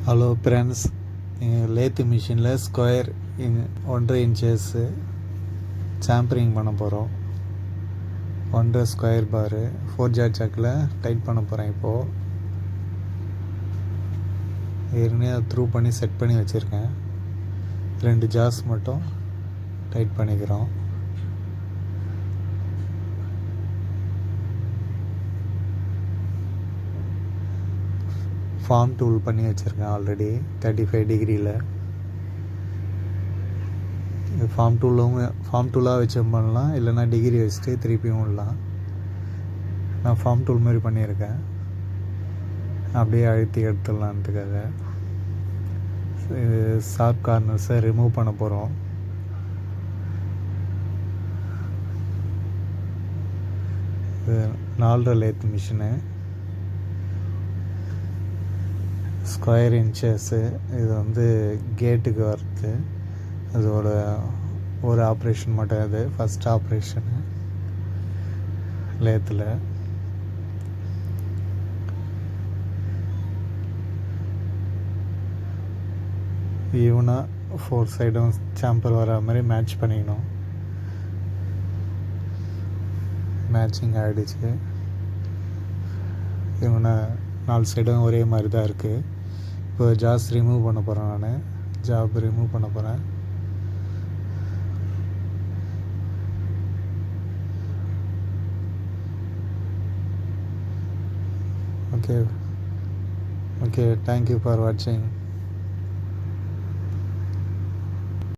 Hello friends, lathe மிஷினில் square 1.5 inches சாம்பரிங் பண்ண போகிறோம். 1.5 ஸ்கொயர் பாரு 4 ஜார் சாக்கில் டைட் பண்ண போகிறேன். இப்போது ஏற்கனவே அதை த்ரூ பண்ணி செட் பண்ணி வச்சுருக்கேன். 2 ஜார்ஸ் மட்டும் டைட் பண்ணிக்கிறோம். ஃபார்ம் டூல் பண்ணி வச்சுருக்கேன் ஆல்ரெடி 35 டிகிரியில். ஃபார்ம் டூலாக வச்சு பண்ணலாம், இல்லைனா டிகிரி வச்சுட்டு திருப்பியும் விடலாம். நான் ஃபார்ம் டூல் மாதிரி பண்ணியிருக்கேன், அப்படியே அழுத்தி எடுத்துடலான்றதுக்காக. ஷார்ப் கார்னர்ஸை ரிமூவ் பண்ண போகிறோம். இது 4.5 லேத் மிஷினு, ஸ்கொயர் இன்ச்சஸ்ஸு. இது கேட்டுக்கு வருது. அதோட ஒரு ஆப்ரேஷன் மட்டும், அது ஃபஸ்ட் ஆப்ரேஷனு லேத்தில். ஈவனாக 4 சைடும் சாம்பர் வர மாதிரி மேட்ச் பண்ணிக்கணும். மேட்சிங் ஆகிடுச்சு. ஈவனாக 4 சைடும் ஒரே மாதிரி தான் இருக்குது. இப்போ ஜாஸ் ரிமூவ் பண்ண போகிறேன். நான் ஜாப் ரிமூவ் பண்ண போகிறேன். ஓகே, தேங்க்யூ ஃபார் வாட்சிங்.